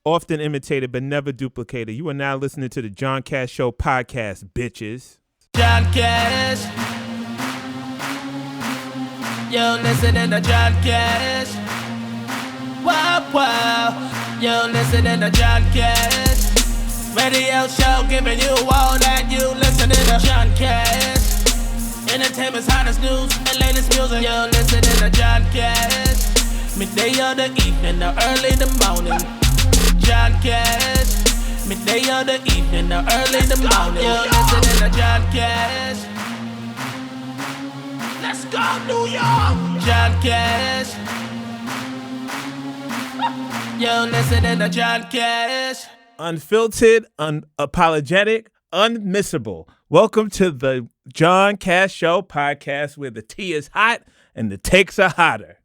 often imitated but never duplicated. You are now listening to the John Cash Show podcast, bitches. John Cash. You're listening to John Cash. Wow, wow. You're listening to John Cash. Radio show giving you all that you listening to John Cash. Entertainment's hottest news and latest music. You're listening to John Cash. Midday or the evening or early in the morning. John Cash. Midday or the evening or early in the morning. You're listening to John Cash. Let's go, New York. John Cash. You're listening to John Cash. Unfiltered, unapologetic, unmissable. Welcome to the John Cash Show podcast, where the tea is hot and the takes are hotter.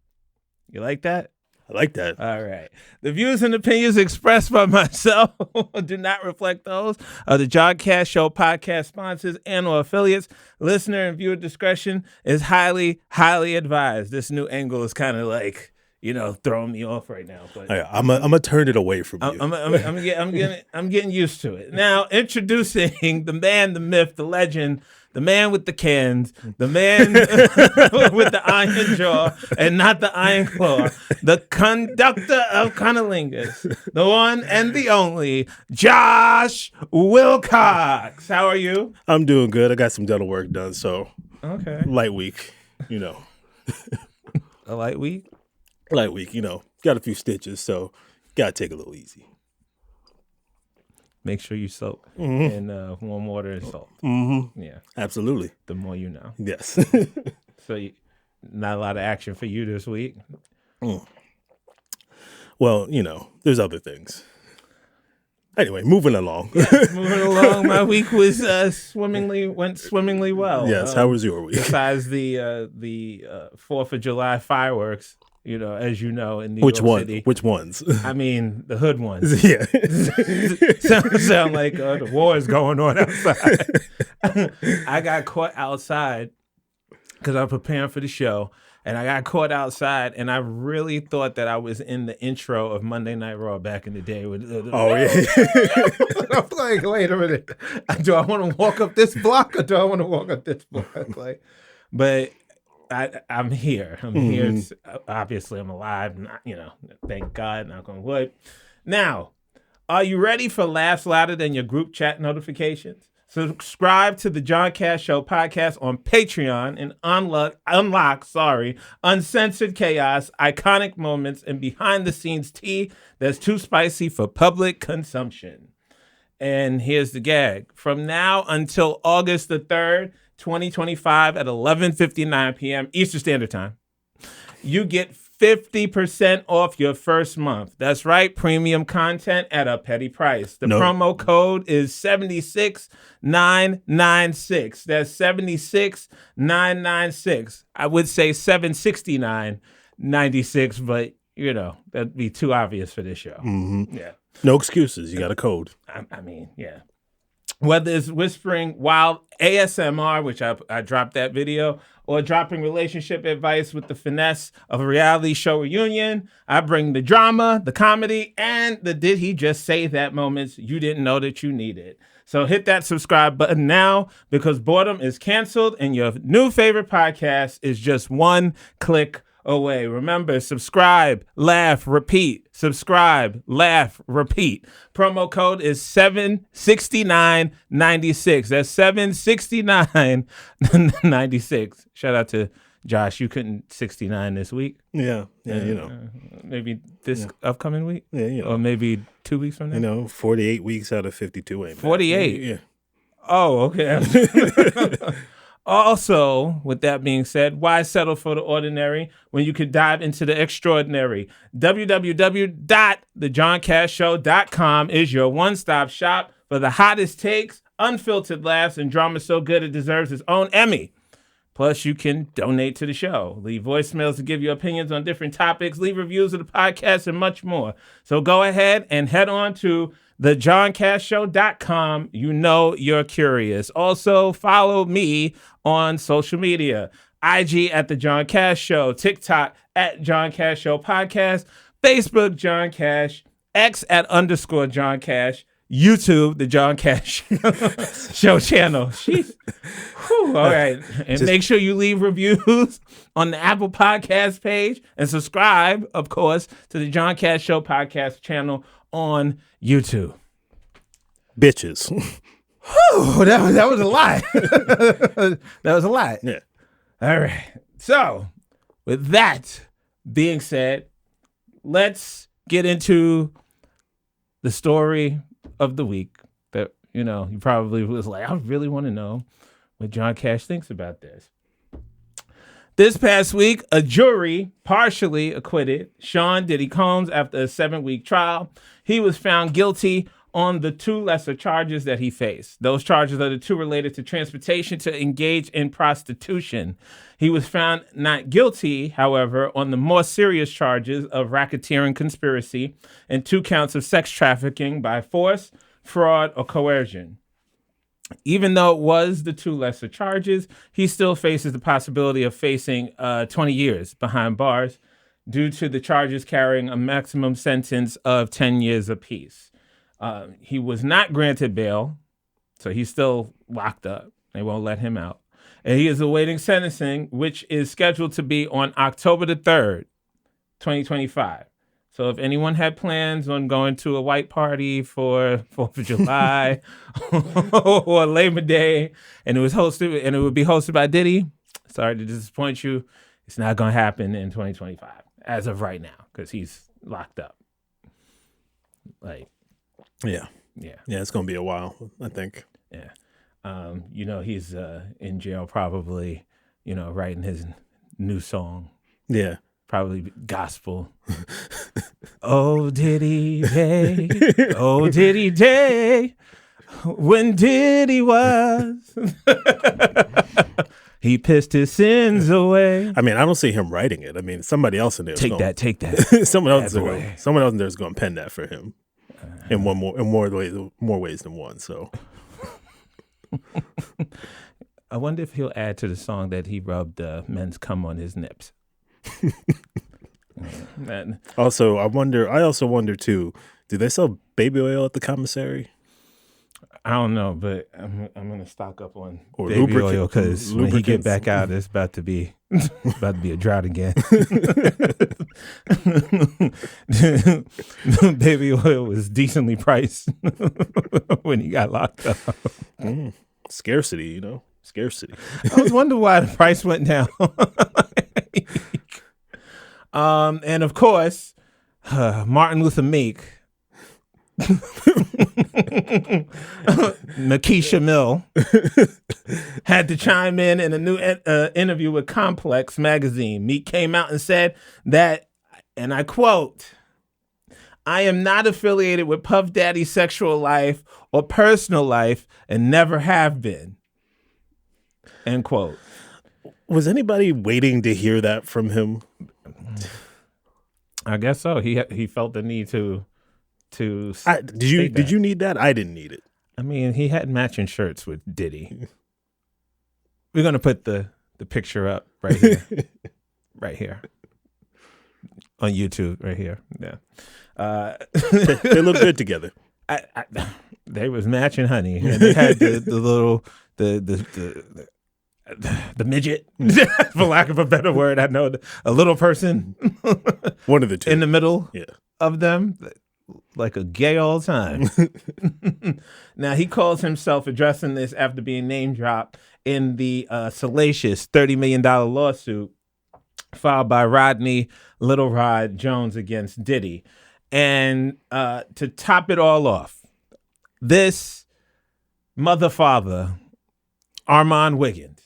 You like that? I like that. All right. The views and opinions expressed by myself do not reflect those of the John Cash Show podcast sponsors and/or affiliates. Listener and viewer discretion is highly, highly advised. This new angle is kind of like, throwing me off right now. But I'm gonna turn it away from you. I'm getting used to it. Now, introducing the man, the myth, the legend, the man with the cans, the man with the iron jaw and not the iron claw, the conductor of cunnilingus, the one and the only, Josh Wilcox. How are you? I'm doing good. I got some dental work done, so okay. Light week, A light week? Light week, got a few stitches, so gotta take it a little easy. Make sure you soak in warm water and salt. Mm-hmm. Yeah, absolutely. The more you know. Yes. So, not a lot of action for you this week. Well, there's other things. Anyway, moving along. Moving along. My week was went swimmingly well. Yes. How was your week? Besides the 4th of July fireworks. As you know, in New York City. Which ones? I mean, the hood ones. Yeah. sound like the war is going on outside. I got caught outside because I'm preparing for the show, and I got caught outside, and I really thought that I was in the intro of Monday Night Raw back in the day. Oh, yeah. I'm like, wait a minute. Do I want to walk up this block, or do I want to walk up this block? But I'm here. I'm here. Obviously, I'm alive. Thank God. Knock on wood. Now, are you ready for laughs louder than your group chat notifications? Subscribe to the John Cash Show podcast on Patreon and unlock uncensored chaos, iconic moments, and behind-the-scenes tea that's too spicy for public consumption. And here's the gag. From now until August the 3rd, 2025 at 11:59 p.m. Eastern Standard Time, you get 50% off your first month. That's right, premium content at a petty price. The promo code is 76996. That's 76996. I would say 76996, but that'd be too obvious for this show. Mm-hmm. Yeah. No excuses. You got a code. I mean, yeah. Whether it's whispering wild ASMR, which I dropped that video, or dropping relationship advice with the finesse of a reality show reunion, I bring the drama, the comedy, and the did he just say that moments you didn't know that you needed. So hit that subscribe button now, because boredom is canceled and your new favorite podcast is just one click away. Remember, subscribe, laugh, repeat. Subscribe, laugh, repeat. Promo code is 76996. That's 76996. Shout out to Josh. You couldn't 69 this week. Yeah, maybe this upcoming week. Yeah, or maybe 2 weeks from now. 48 weeks out of 52 ain't bad. 48. Yeah. Oh, okay. Also, with that being said, why settle for the ordinary when you could dive into the extraordinary? www.thejohncashshow.com is your one-stop shop for the hottest takes, unfiltered laughs, and drama so good it deserves its own Emmy. Plus, you can donate to the show, leave voicemails to give your opinions on different topics, leave reviews of the podcast, and much more. So go ahead and head on to thejohncashshow.com. You're curious. Also, follow me on social media. IG at The John Cash Show. TikTok at John Cash Show Podcast. Facebook, John Cash. X at _ John Cash, YouTube, the John Cash Show channel. Jeez. Whew, all right. And make sure you leave reviews on the Apple Podcast page and subscribe, of course, to the John Cash Show podcast channel on YouTube. Bitches. Whew, that was a lot. That was a lot. Yeah. All right. So, with that being said, let's get into the story of the week that, you probably was like, I really want to know what John Cash thinks about this. This past week, a jury partially acquitted Sean Diddy Combs after a 7-week trial. He was found guilty on the 2 lesser charges that he faced. Those charges are the 2 related to transportation to engage in prostitution. He was found not guilty, however, on the more serious charges of racketeering conspiracy and 2 counts of sex trafficking by force, fraud, or coercion. Even though it was the 2 lesser charges, he still faces the possibility of facing 20 years behind bars due to the charges carrying a maximum sentence of 10 years apiece. He was not granted bail, so he's still locked up. They won't let him out. And he is awaiting sentencing, which is scheduled to be on October the 3rd, 2025. So if anyone had plans on going to a white party for 4th of July or Labor Day, and it would be hosted by Diddy, sorry to disappoint you, it's not going to happen in 2025 as of right now because he's locked up. Yeah, it's gonna be a while, I think. Yeah, he's in jail probably, writing his new song. Yeah, probably gospel. Oh Diddy day, oh Diddy day, when Diddy was, he pissed his sins away. I mean, I don't see him writing it. I mean, somebody else in there. Take that. someone else in there is going to pen that for him. In more ways than one. So, I wonder if he'll add to the song that he rubbed men's cum on his nips. I also wonder too. Do they sell baby oil at the commissary? I don't know, but I'm gonna stock up on baby oil because when he get back out, it's about to be a drought again. Baby oil was decently priced when he got locked up. Scarcity, scarcity. I was wondering why the price went down. And of course, Martin Luther Meek. Makisha Mill had to chime in a new interview with Complex magazine. Meek came out and said that, and I quote, "I am not affiliated with Puff Daddy's sexual life or personal life and never have been." End quote. Was anybody waiting to hear that from him? I guess so. He felt the need to did you need that? I didn't need it. I mean, he had matching shirts with Diddy. We're gonna put the picture up right here, right here on YouTube, right here. Yeah, they look good together. They was matching, honey, and they had the little the midget, for lack of a better word. I know a little person, one of the 2 in the middle, yeah, of them. Like a gay all time. Now, he calls himself addressing this after being name dropped in the salacious $30 million lawsuit filed by Rodney Little Rod Jones against Diddy. And to top it all off, this mother father, Armand Wiggins,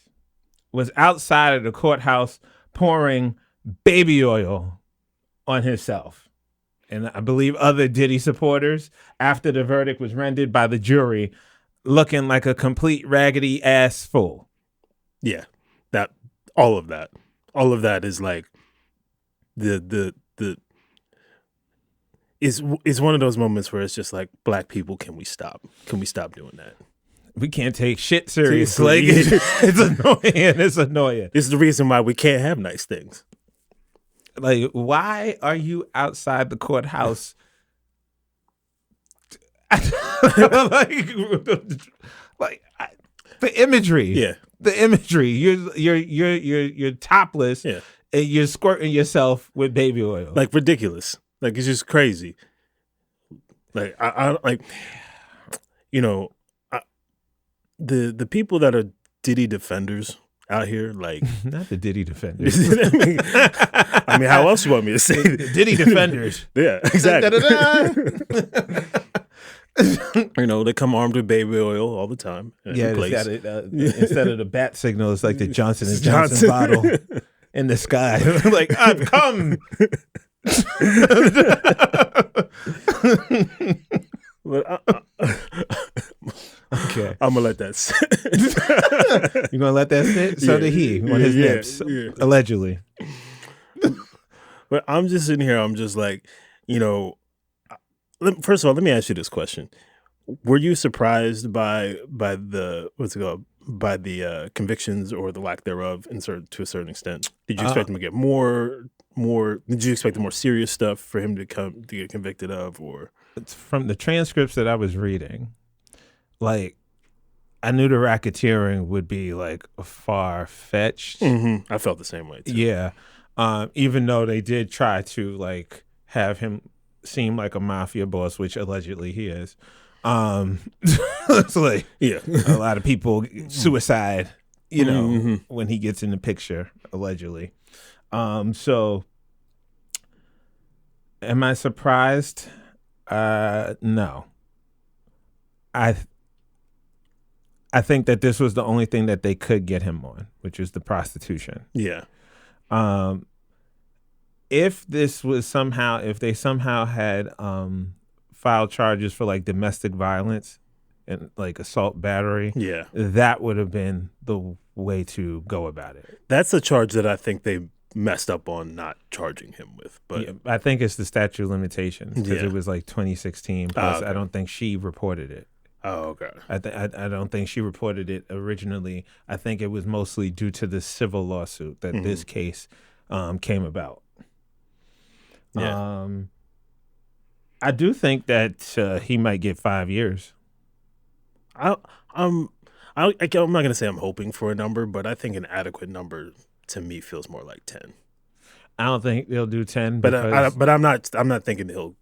was outside of the courthouse pouring baby oil on himself. And I believe other Diddy supporters, after the verdict was rendered by the jury, looking like a complete raggedy ass fool. Yeah, all of that is like is one of those moments where it's just like, black people, can we stop doing that? We can't take shit seriously. It's annoying. This is the reason why we can't have nice things. Like, why are you outside the courthouse The imagery. Yeah. The imagery. You're topless. Yeah. And you're squirting yourself with baby oil. Like ridiculous. Like it's just crazy. Like I like, the people that are Diddy defenders out here, like not the Diddy defenders. I mean, how else you want me to say it? The Diddy defenders. Yeah, exactly. They come armed with baby oil all the time. Yeah, instead of the bat signal, it's like the Johnson & Johnson bottle in the sky. Like, I've come. But okay, I'm gonna let that sit. You gonna let that sit? So did he on his nips, allegedly. But I'm just sitting here. I'm just like, first of all, let me ask you this question: were you surprised by the by the convictions or the lack thereof, to a certain extent? Did you expect him to get more? Did you expect the more serious stuff for him to get convicted of, or? From the transcripts that I was reading, like, I knew the racketeering would be like far fetched. Mm-hmm. I felt the same way too. Yeah, even though they did try to like have him seem like a mafia boss, which allegedly he is. It's like a lot of people suicide, when he gets in the picture, allegedly. So, am I surprised? No. I think that this was the only thing that they could get him on, which was the prostitution. Yeah. If they somehow had filed charges for like domestic violence and like assault battery, that would have been the way to go about it. That's a charge that I think they messed up on not charging him with, but I think it's the statute of limitations because it was like 2016. Plus, I don't think she reported it. Oh, okay. I don't think she reported it originally. I think it was mostly due to the civil lawsuit that this case came about. Yeah. I do think that he might get 5 years. I'm not going to say I'm hoping for a number, but I think an adequate number to me feels more like 10. I don't think they'll do 10. But I'm not thinking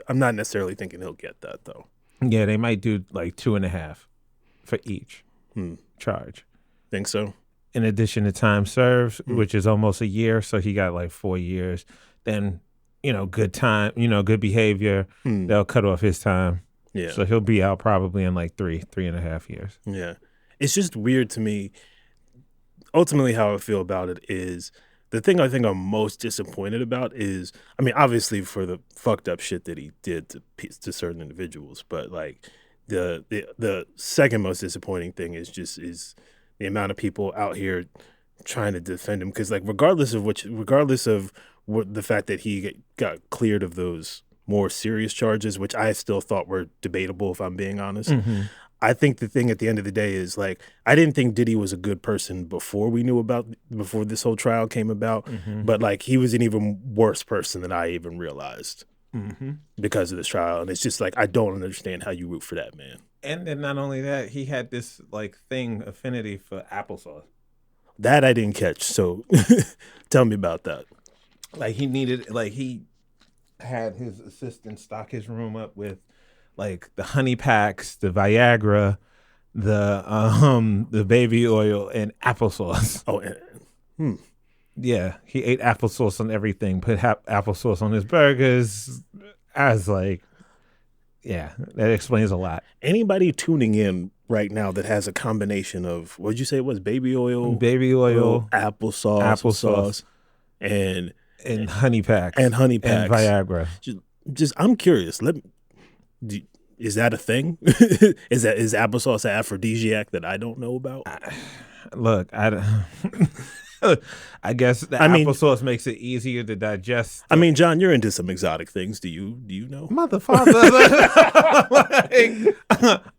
I'm not necessarily thinking he'll get that though. Yeah, they might do like 2.5 for each charge. Think so? In addition to time served, which is almost a year, so he got like 4 years. Then, good time, good behavior, they'll cut off his time. Yeah. So he'll be out probably in like 3.5 years. Yeah. It's just weird to me. Ultimately, how I feel about it is the thing I think I'm most disappointed about is, I mean, obviously for the fucked up shit that he did to certain individuals, but like the second most disappointing thing is the amount of people out here trying to defend him. Because like regardless of the fact that he got cleared of those more serious charges, which I still thought were debatable, if I'm being honest. Mm-hmm. I think the thing at the end of the day is like, I didn't think Diddy was a good person before this whole trial came about, but like he was an even worse person than I even realized because of this trial. And it's just like, I don't understand how you root for that man. And then not only that, he had this like affinity for applesauce. That I didn't catch. So tell me about that. Like he had his assistant stock his room up with like the honey packs, the Viagra, the baby oil, and applesauce. Oh, yeah, he ate applesauce on everything. Put applesauce on his burgers. I was like, yeah, that explains a lot. Anybody tuning in right now that has a combination of, what did you say it was? Baby oil, applesauce, and honey packs, and Viagra. Just I'm curious. Is that a thing? is applesauce an aphrodisiac that I don't know about? Look, I guess applesauce makes it easier to digest. I mean, John, you're into some exotic things. Do you know? Motherfucker.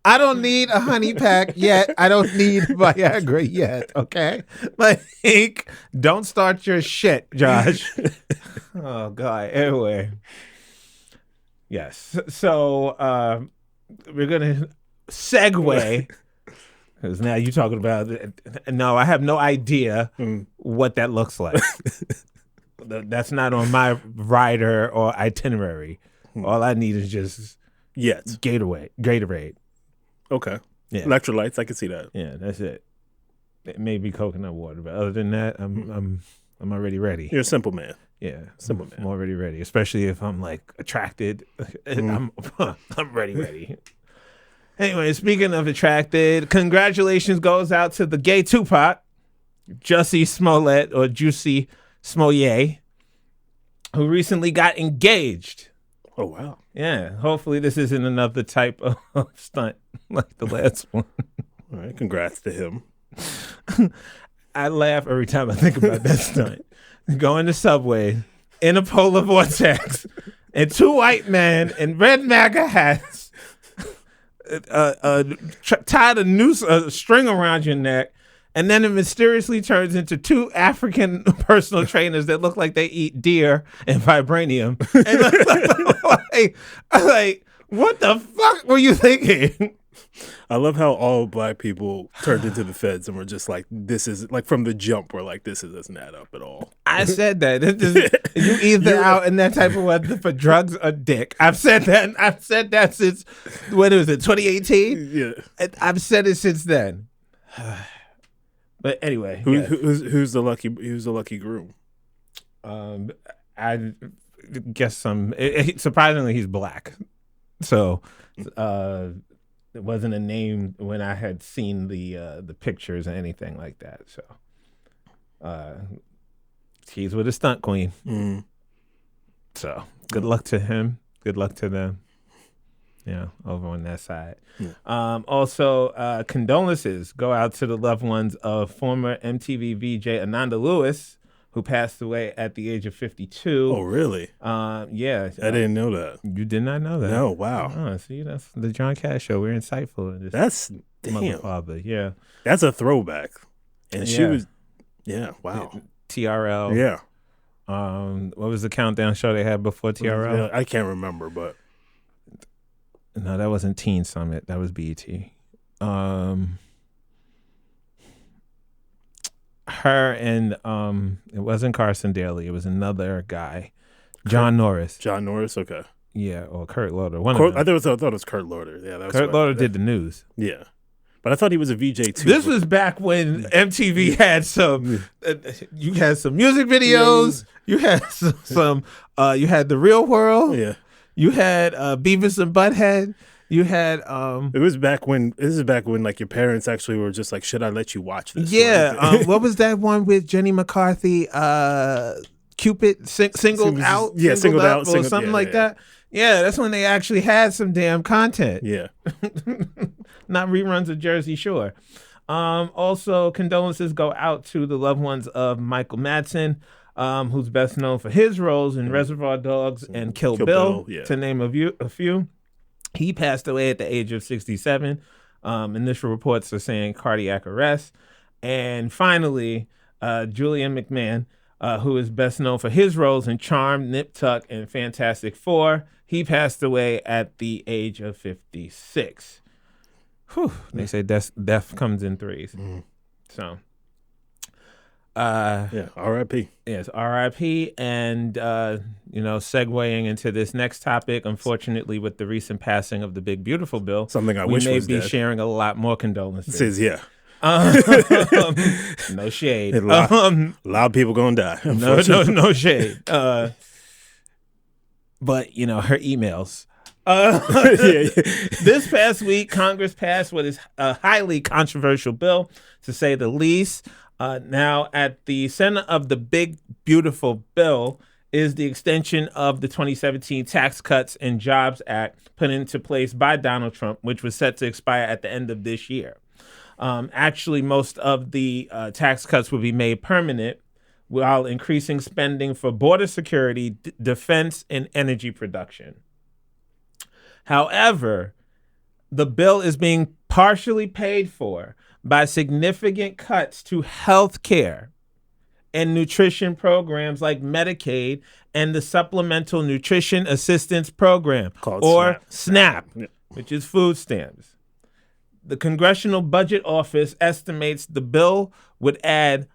I don't need a honey pack yet. I don't need Viagra yet. Okay? Like, don't start your shit, Josh. Oh, God. Anyway. Yes. So, we're gonna segue because now you're talking about. No, I have no idea what that looks like. That's not on my rider or itinerary. All I need is just Gatorade. Okay. Yeah. Electrolytes, I can see that. Yeah, that's it. It may be coconut water, but other than that, I'm already ready. You're a simple man. Yeah, Simple man. I'm already ready, especially if I'm like attracted. I'm ready. Anyway, speaking of attracted, congratulations goes out to the gay Tupac, Jussie Smollett or Jussie Smollett, who recently got engaged. Oh, wow. Yeah, hopefully this isn't another type of stunt like the last one. All right, congrats to him. I laugh every time I think about that stunt. Going to Subway in a polar vortex and two white men in red MAGA hats tied a string around your neck, and then it mysteriously turns into two African personal trainers that look like they eat deer and vibranium. And like, what the fuck were you thinking? I love how all black people turned into the feds and were just like, this is like from the jump, we're like, this doesn't add up at all. I said that. You either out in that type of weather for drugs or dick. I've said that. I've said that since, what was it, 2018? Yeah. I've said it since then. But anyway. Who's the lucky groom? I guess surprisingly, he's black. So, it wasn't a name when I had seen the pictures or anything like that. So, he's with a stunt queen. So, good luck to him. Good luck to them. Yeah, over on that side. Yeah. Also, condolences go out to the loved ones of former MTV VJ Ananda Lewis, who passed away at the age of 52. Oh, really? Yeah. I didn't know that. You did not know that? No, wow. Oh, see, that's the John Cash Show. We're insightful. That's, damn. Father. Yeah. That's a throwback. And she was, wow. TRL. Yeah. What was the countdown show they had before TRL? I can't remember, but. No, that wasn't Teen Summit. That was BET. Her and it wasn't Carson Daly. It was another guy, John Norris. John Norris, okay. Yeah, or Kurt Loder. I thought it was Kurt Loder. Yeah, that was Kurt Loder did the news. Yeah, but I thought he was a VJ too. This was back when MTV had some. You had some music videos. You had some. You had The Real World. Yeah. You had Beavis and Butthead. You had It was back when like your parents actually were just like, should I let you watch this? Yeah. What was that one with Jenny McCarthy? Cupid singled out. Yeah, singled out or something like that. Yeah, that's when they actually had some damn content. Yeah. Not reruns of Jersey Shore. Also, condolences go out to the loved ones of Michael Madsen, who's best known for his roles in Reservoir Dogs and Kill Bill, to name a few. He passed away at the age of 67. Initial reports are saying cardiac arrest. And finally, Julian McMahon, who is best known for his roles in Charmed, Nip Tuck, and Fantastic Four. He passed away at the age of 56. Whew. They say death comes in threes. So... R.I.P. Yes, R.I.P. And segueing into this next topic, unfortunately, with the recent passing of the Big Beautiful Bill, something I wish was dead. We may be dead. sharing a lot more condolences. Yeah. No shade. A lot of people gonna die. No shade. But her emails. This past week, Congress passed what is a highly controversial bill, to say the least. Now, at the center of the Big Beautiful Bill is the extension of the 2017 Tax Cuts and Jobs Act put into place by Donald Trump, which was set to expire at the end of this year. Actually, most of the tax cuts will be made permanent while increasing spending for border security, defense, and energy production. However, the bill is being partially paid for by significant cuts to health care and nutrition programs like Medicaid and the Supplemental Nutrition Assistance Program, called or SNAP. which is food stamps. The Congressional Budget Office estimates the bill would add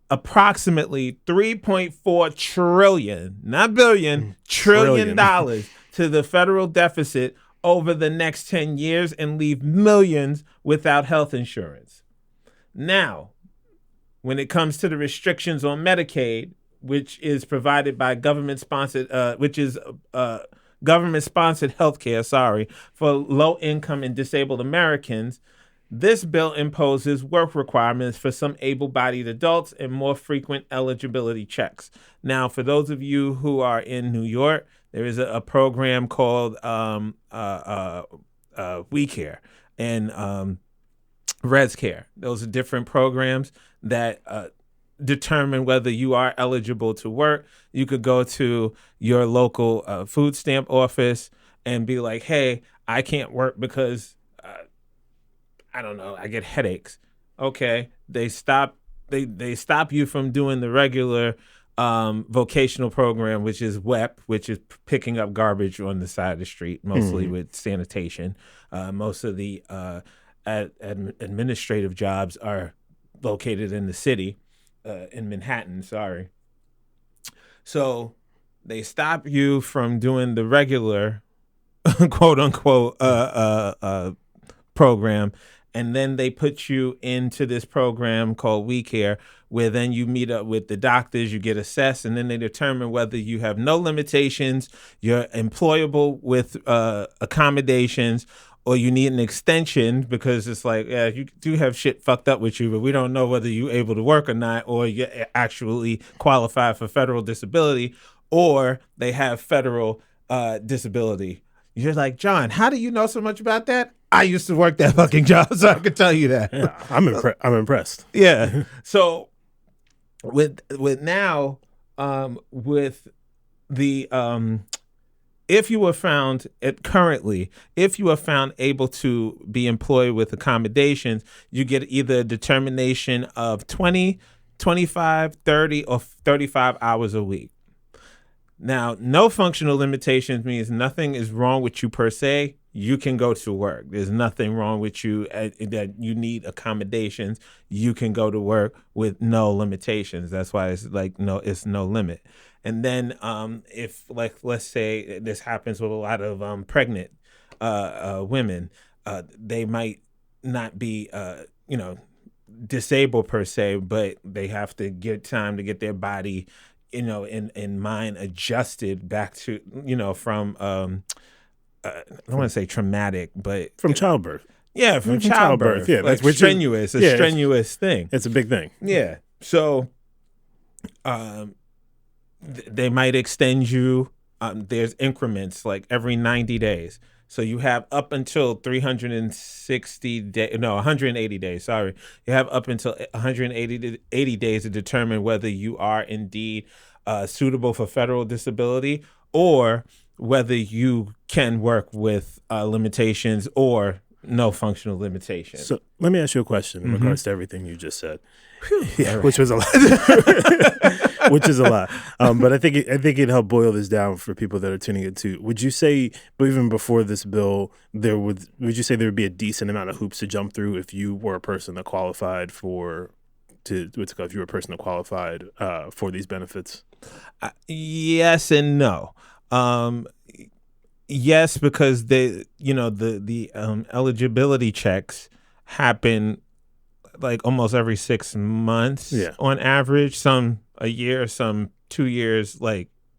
approximately $3.4 trillion, not billion, trillion dollars to the federal deficit over the next 10 years and leave millions without health insurance. Now, when it comes to the restrictions on Medicaid, which is provided by government-sponsored healthcare, for low-income and disabled Americans, this bill imposes work requirements for some able-bodied adults and more frequent eligibility checks. Now, for those of you who are in New York, there is a program called We Care and Res Care. Those are different programs that determine whether you are eligible to work. You could go to your local food stamp office and be like, hey, I can't work because I don't know, I get headaches. Okay, they stop you from doing the regular vocational program, which is WEP, which is picking up garbage on the side of the street, mostly with sanitation. Most of the administrative jobs are located in the city, in Manhattan, sorry. So they stop you from doing the regular quote unquote program, and then they put you into this program called We Care, where then you meet up with the doctors, you get assessed, and then they determine whether you have no limitations, you're employable with accommodations, or you need an extension because it's like, yeah, you do have shit fucked up with you, but we don't know whether you're able to work or not, or you actually qualify for federal disability, or they have federal disability. You're like, John, how do you know so much about that? I used to work that fucking job, so I could tell you that. Yeah, I'm impressed. Yeah. So with now, with the if you were found if you are found able to be employed with accommodations, you get either a determination of 20, 25, 30, or 35 hours a week. Now, no functional limitations means nothing is wrong with you per se. You can go to work. There's nothing wrong with you that you need accommodations. You can go to work with no limitations. That's why it's like it's no limit. And then if, like, let's say this happens with a lot of pregnant women, they might not be disabled per se, but they have to get time to get their body in mind adjusted back to from I don't want to say traumatic, but from childbirth. Yeah, from childbirth. Yeah, like that's strenuous. Strenuous thing. It's a big thing. Yeah. So they might extend you. There's increments like every 90 days. So you have up until 180 days. Sorry. You have up until 180 days to determine whether you are indeed suitable for federal disability or whether you can work with limitations or no functional limitations. So let me ask you a question in regards to everything you just said. Yeah, which was a lot. Which is a lot. But I think it helped boil this down for people that are tuning in too. Would you say, even before this bill, would you say there would be a decent amount of hoops to jump through if you were a person that qualified for these benefits? Yes and no. Yes, because the eligibility checks happen like almost every 6 months on average, some a year, some 2 years,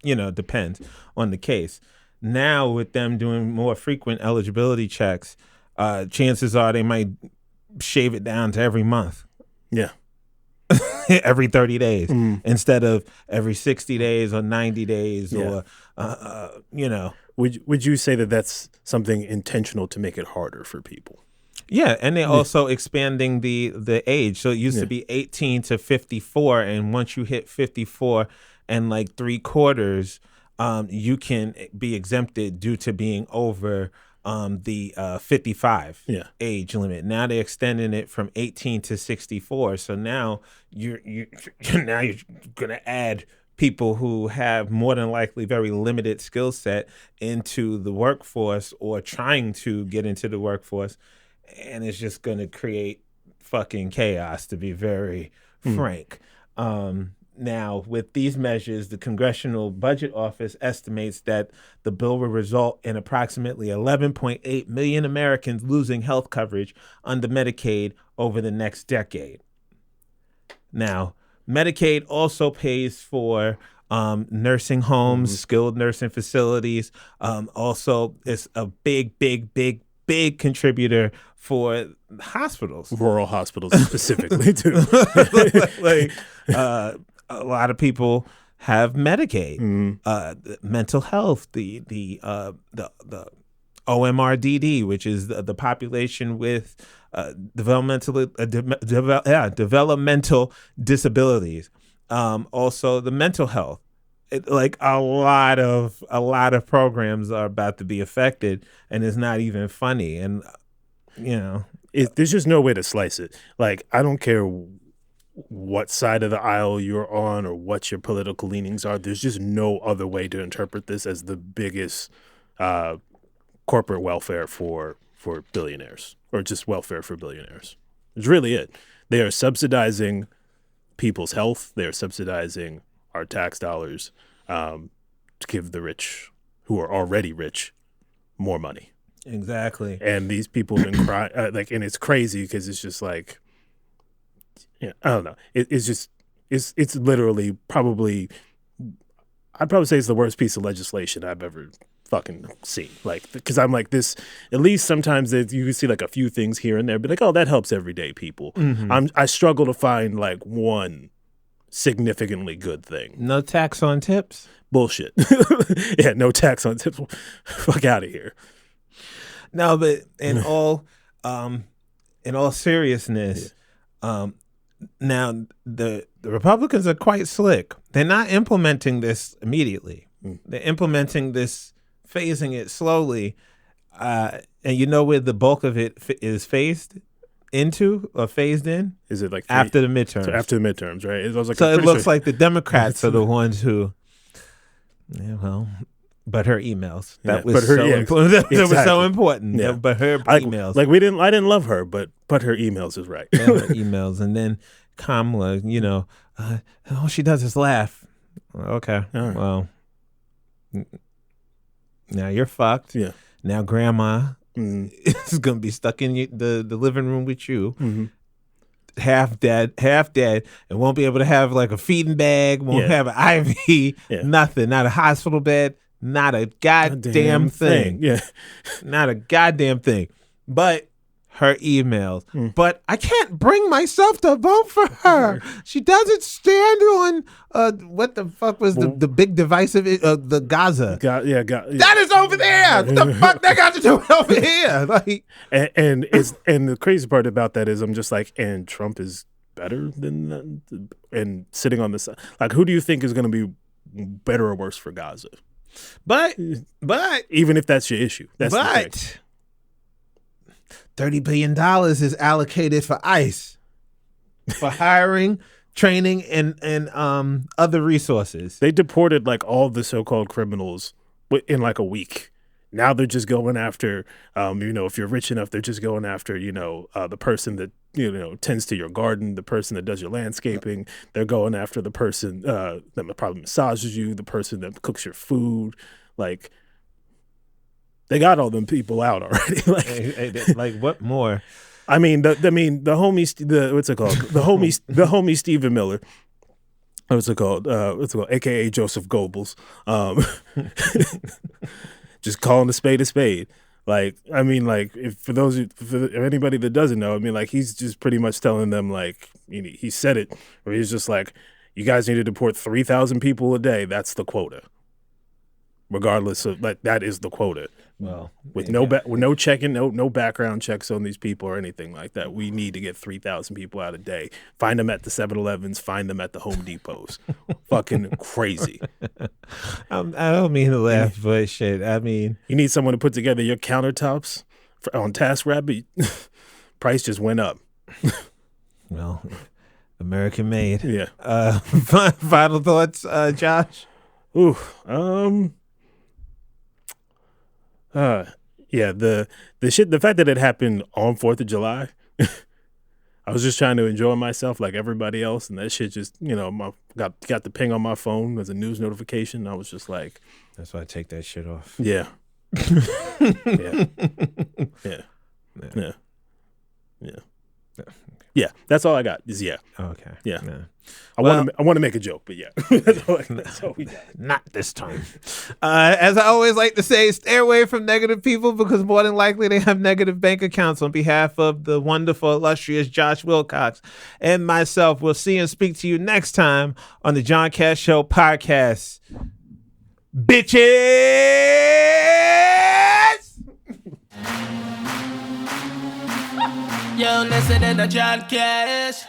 depends on the case. Now with them doing more frequent eligibility checks, chances are they might shave it down to every month. Yeah. Every 30 days instead of every 60 days or 90 days or, Would you say that that's something intentional to make it harder for people? Yeah, and they're also expanding the age. So it used to be 18 to 54, and once you hit 54 and like 3/4, you can be exempted due to being over the 55 age limit. Now they're extending it from 18 to 64. So now you're gonna add people who have more than likely very limited skill set into the workforce or trying to get into the workforce. And it's just going to create fucking chaos, to be very frank. Now, with these measures, the Congressional Budget Office estimates that the bill will result in approximately 11.8 million Americans losing health coverage under Medicaid over the next decade. Now, Medicaid also pays for nursing homes, skilled nursing facilities. Also, it's a big contributor for hospitals. Rural hospitals specifically, too. A lot of people have Medicaid, mental health, the OMRDD, which is the population with developmental disabilities. Also, the mental health. A lot of programs are about to be affected, and it's not even funny. And there's just no way to slice it. Like, I don't care what side of the aisle you're on or what your political leanings are. There's just no other way to interpret this as the biggest corporate welfare for billionaires, or just welfare for billionaires. It's really it. They are subsidizing people's health. They are subsidizing our tax dollars to give the rich, who are already rich, more money. Exactly. And these people have been crying, and it's crazy because it's just like, I don't know. It's literally probably, I'd probably say it's the worst piece of legislation I've ever fucking seen. Like, because I'm like this, at least sometimes you can see like a few things here and there, but like, oh, that helps everyday people. I struggle to find like one significantly good thing. No tax on tips? Bullshit. Yeah, no tax on tips. Fuck out of here. No, but in all seriousness, now the Republicans are quite slick. They're not implementing this immediately. They're implementing this, phasing it slowly, and you know where the bulk of it is phased into or phased in? Is it like after the midterms? So after the midterms, right? It looks like the Democrats are the ones who, but her emails. That was so important. That was so important. Yeah. But her emails. I didn't love her, but her emails is right. Her emails. And then Kamala, all she does is laugh. Okay. Right. Well, now you're fucked. Yeah. Now grandma is going to be stuck in the living room with you. Half dead, and won't be able to have like a feeding bag, won't have an IV, nothing, not a hospital bed. Not a goddamn thing. Yeah. Not a goddamn thing. But her emails. But I can't bring myself to vote for her. She doesn't stand on what the fuck was the big divisive the Gaza. That is over there. What the fuck that got to do with over here? Like, and the crazy part about that is I'm just like, and Trump is better than that, and sitting on the side. Like, who do you think is going to be better or worse for Gaza? But even if that's your issue, that's the thing. $30 billion is allocated for ICE for hiring, training, and other resources. They deported like all the so-called criminals in like a week. Now they're just going after, if you're rich enough, they're just going after, the person that, tends to your garden, the person that does your landscaping. They're going after the person that probably massages you, the person that cooks your food. Like, they got all them people out already. Like what more? I mean, the homie, what's it called? The homie Stephen Miller. What's it called? AKA Joseph Goebbels. Just calling a spade. Like, I mean, like, for anybody that doesn't know, I mean, like, he's just pretty much telling them, like, he said it, where he's just like, you guys need to deport 3,000 people a day. That's the quota. Regardless of, like, that is the quota. Well, with no checking, no background checks on these people or anything like that. We need to get 3,000 people out a day. Find them at the 7-Elevens. Find them at the Home Depots. Fucking crazy. I don't mean to laugh, but shit. I mean, you need someone to put together your countertops on TaskRabbit. Price just went up. Well, American made. Yeah. Final thoughts, Josh? Ooh. Yeah, the shit, the fact that it happened on 4th of July, I was just trying to enjoy myself like everybody else, and that shit just, got the ping on my phone as a news notification. I was just like, that's why I take that shit off. Yeah. Yeah, that's all I got. Is yeah. Okay. Yeah. Yeah. I want to make a joke, but yeah, that's all we got. Not this time. As I always like to say, stay away from negative people because more than likely they have negative bank accounts. On behalf of the wonderful, illustrious Josh Wilcox and myself, we'll see and speak to you next time on the John Cash Show podcast. Bitches! Yo, listening to John Cash.